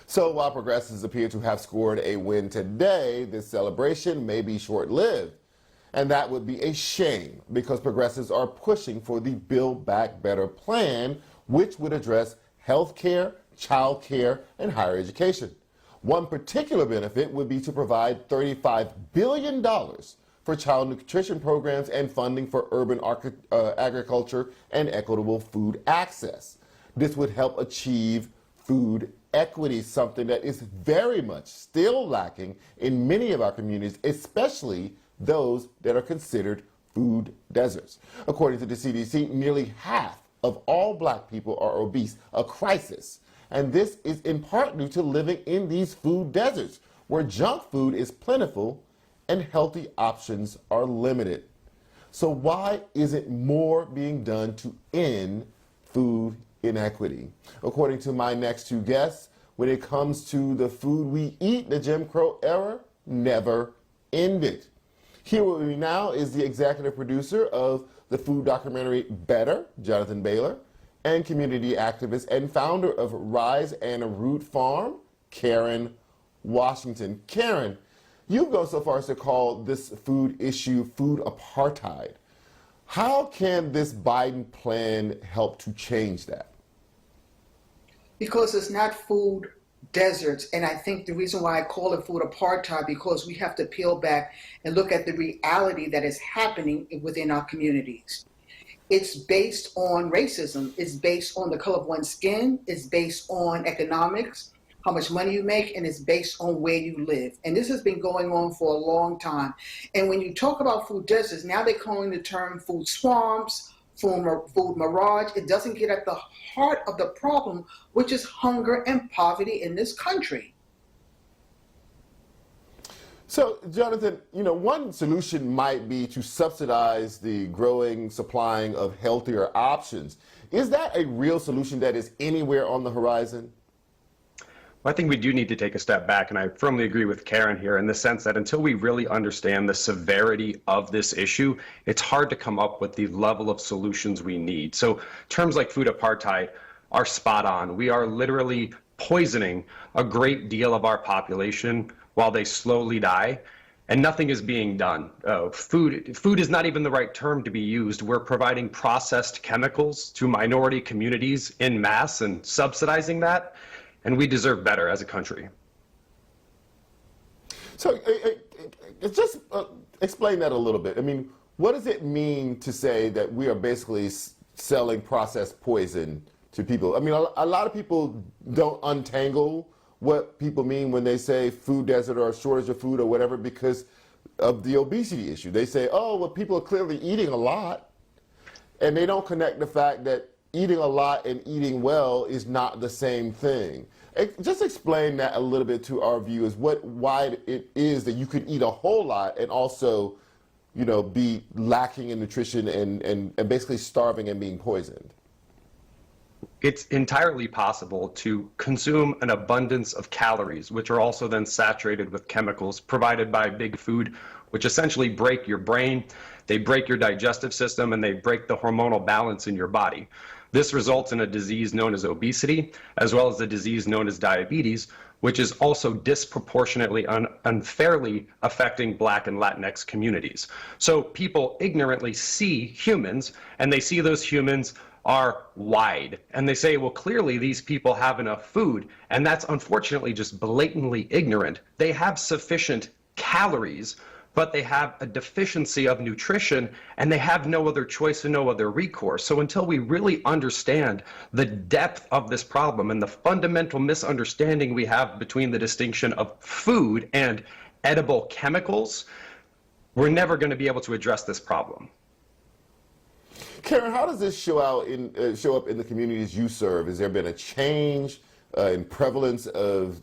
So while progressives appear to have scored a win today, this celebration may be short-lived. And that would be a shame because progressives are pushing for the Build Back Better plan, which would address health care, child care, and higher education. One particular benefit would be to provide $35 billion for child nutrition programs and funding for urban agriculture and equitable food access. This would help achieve food equity, something that is very much still lacking in many of our communities, especially those that are considered food deserts. According to the CDC, nearly half of all black people are obese, a crisis. And this is in part due to living in these food deserts, where junk food is plentiful and healthy options are limited. So why isn't more being done to end food inequity? According to my next two guests, when it comes to the food we eat, the Jim Crow era never ended. Here with me now is the executive producer of the food documentary Better, Jonathan Bailor, and community activist and founder of Rise and Root Farm, Karen Washington. Karen, you've gone so far as to call this food issue food apartheid. How can this Biden plan help to change that? Because it's not food deserts, and I think the reason why I call it food apartheid, because we have to peel back and look at the reality that is happening within our communities. It's based on racism, it's based on the color of one's skin, it's based on economics, how much money you make, and it's based on where you live. And this has been going on for a long time. And when you talk about food deserts, now they're calling the term food swamps, food mirage. It doesn't get at the heart of the problem, which is hunger and poverty in this country. So, Jonathan, one solution might be to subsidize the growing supplying of healthier options. Is that a real solution that is anywhere on the horizon? Well, I think we do need to take a step back, and I firmly agree with Karen here in the sense that until we really understand the severity of this issue, it's hard to come up with the level of solutions we need. So terms like food apartheid are spot on. We are literally poisoning a great deal of our population while they slowly die, and nothing is being done. Food is not even the right term to be used. We're providing processed chemicals to minority communities en masse and subsidizing that, and we deserve better as a country. So just explain that a little bit. I mean, what does it mean to say that we are basically selling processed poison to people? I mean, a lot of people don't untangle what people mean when they say food desert or a shortage of food or whatever because of the obesity issue. They say, oh, well, people are clearly eating a lot, and they don't connect the fact that eating a lot and eating well is not the same thing. Just explain that a little bit to our viewers, why it is that you could eat a whole lot and also, be lacking in nutrition and basically starving and being poisoned. It's entirely possible to consume an abundance of calories, which are also then saturated with chemicals provided by big food, which essentially break your brain, they break your digestive system, and they break the hormonal balance in your body. This results in a disease known as obesity, as well as a disease known as diabetes, which is also disproportionately unfairly affecting Black and Latinx communities. So people ignorantly see humans, and they see those humans are wide. And they say, well, clearly these people have enough food. And that's unfortunately just blatantly ignorant. They have sufficient calories, but they have a deficiency of nutrition, and they have no other choice and no other recourse. So until we really understand the depth of this problem and the fundamental misunderstanding we have between the distinction of food and edible chemicals, we're never going to be able to address this problem. Karen, how does this show up in the communities you serve? Has there been a change in prevalence of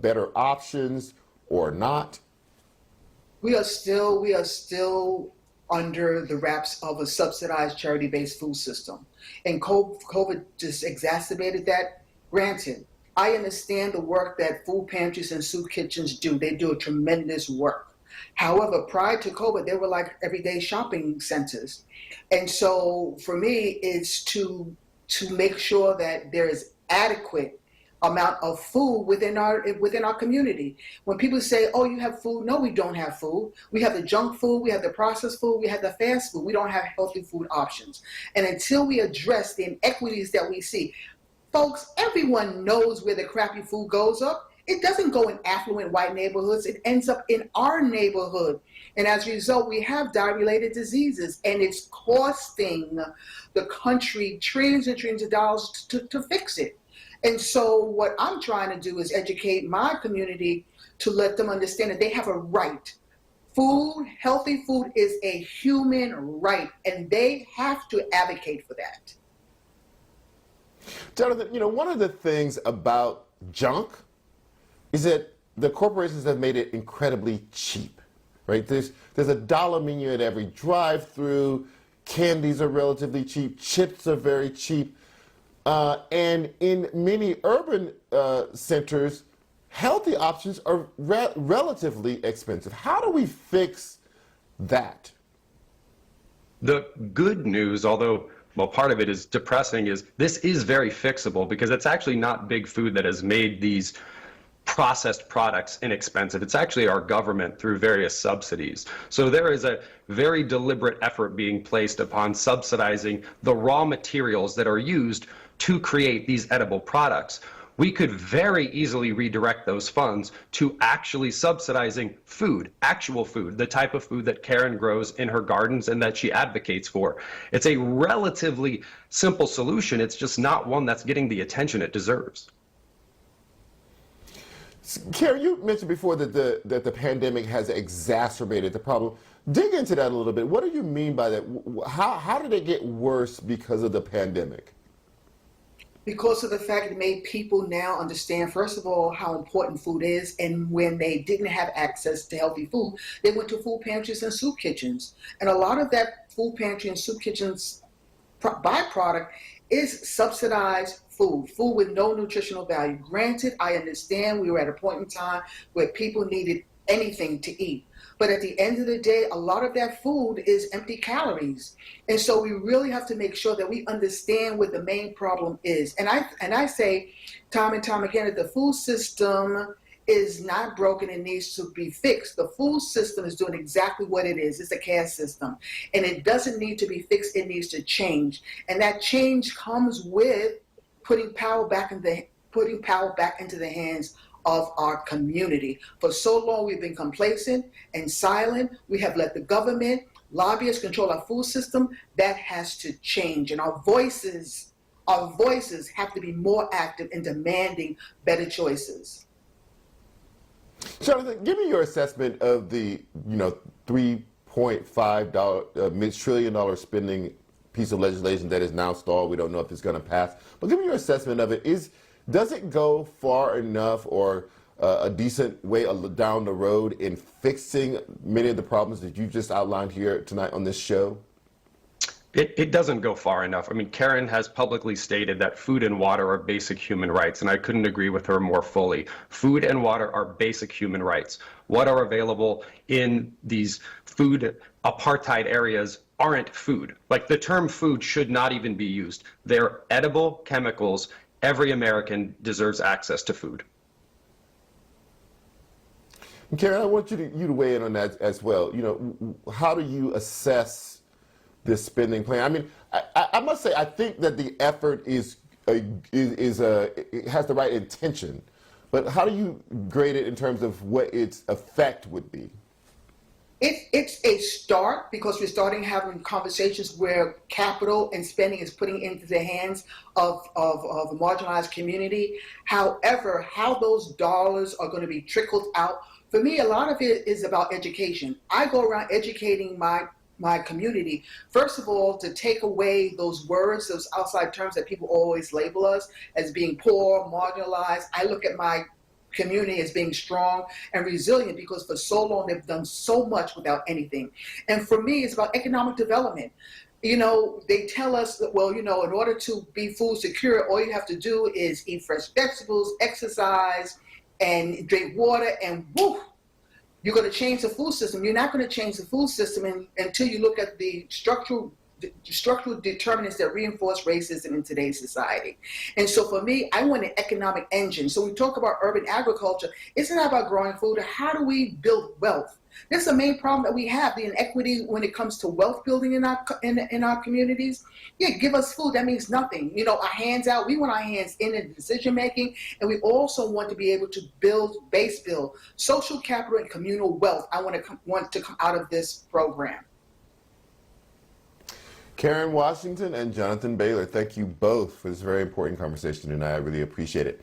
better options or not? We are still under the wraps of a subsidized charity-based food system, and COVID just exacerbated that. Granted, I understand the work that food pantries and soup kitchens do. They do a tremendous work. However, prior to COVID, they were like everyday shopping centers. And so for me, it's to make sure that there is adequate amount of food within our community. When people say, "Oh, you have food," no, we don't have food. We have the junk food, we have the processed food, we have the fast food. We don't have healthy food options. And until we address the inequities that we see, folks, everyone knows where the crappy food goes up. It doesn't go in affluent white neighborhoods. It ends up in our neighborhood. And as a result, we have diet-related diseases, and it's costing the country trillions and trillions of dollars to fix it. And so what I'm trying to do is educate my community to let them understand that they have a right. Food, healthy food is a human right, and they have to advocate for that. Jonathan, one of the things about junk is that the corporations have made it incredibly cheap, right? There's a dollar menu at every drive-through. Candies are relatively cheap. Chips are very cheap. And in many urban centers, healthy options are relatively expensive. How do we fix that? The good news, although part of it is depressing, is this is very fixable because it's actually not big food that has made these processed products inexpensive. It's actually our government through various subsidies. So there is a very deliberate effort being placed upon subsidizing the raw materials that are used to create these edible products. We could very easily redirect those funds to actually subsidizing food, actual food, the type of food that Karen grows in her gardens and that she advocates for. It's a relatively simple solution. It's just not one that's getting the attention it deserves. Karen, you mentioned before that the pandemic has exacerbated the problem. Dig into that a little bit. What do you mean by that? How did it get worse because of the pandemic? Because of the fact it made people now understand, first of all, how important food is. And when they didn't have access to healthy food, they went to food pantries and soup kitchens. And a lot of that food pantry and soup kitchens byproduct is subsidized food with no nutritional value. Granted, I understand we were at a point in time where people needed anything to eat. But at the end of the day, a lot of that food is empty calories. And so we really have to make sure that we understand what the main problem is. And I say time and time again that the food system is not broken and needs to be fixed. The food system is doing exactly what it is. It's a caste system. And it doesn't need to be fixed. It needs to change. And that change comes with putting power back into the hands of our community. For so long, we've been complacent and silent. We have let the government, lobbyists control our food system. That has to change. And our voices have to be more active in demanding better choices. Jonathan, give me your assessment of the $3.5 trillion spending piece of legislation that is now stalled. We don't know if it's going to pass. But give me your assessment of it. Does it go far enough or a decent way down the road in fixing many of the problems that you just outlined here tonight on this show? It doesn't go far enough. I mean, Karen has publicly stated that food and water are basic human rights, and I couldn't agree with her more fully. Food and water are basic human rights. What are available in these food apartheid areas aren't food. Like, the term food should not even be used. They're edible chemicals. Every American deserves access to food. Karen, I want you to weigh in on that as well. How do you assess this spending plan? I mean, I must say, I think that the effort it has the right intention, but how do you grade it in terms of what its effect would be? It's a start because we're starting having conversations where capital and spending is putting into the hands of a marginalized community. However, how those dollars are going to be trickled out, for me, a lot of it is about education. I go around educating my community, first of all, to take away those words, those outside terms that people always label us as being poor, marginalized. I look at my community as being strong and resilient because for so long they've done so much without anything. And for me, it's about economic development. They tell us that, well, in order to be food secure, all you have to do is eat fresh vegetables, exercise, and drink water, and woo, you're going to change the food system. You're not going to change the food system until you look at the structural structural determinants that reinforce racism in today's society. And so for me, I want an economic engine. So we talk about urban agriculture. It's not about growing food. How do we build wealth? That's the main problem that we have, the inequity when it comes to wealth building in our communities. Yeah, give us food. That means nothing. You know, our hands out. We want our hands in the decision making, and we also want to be able to build social capital and communal wealth. I want to come out of this program. Karen Washington and Jonathan Bailor, thank you both for this very important conversation tonight. I really appreciate it.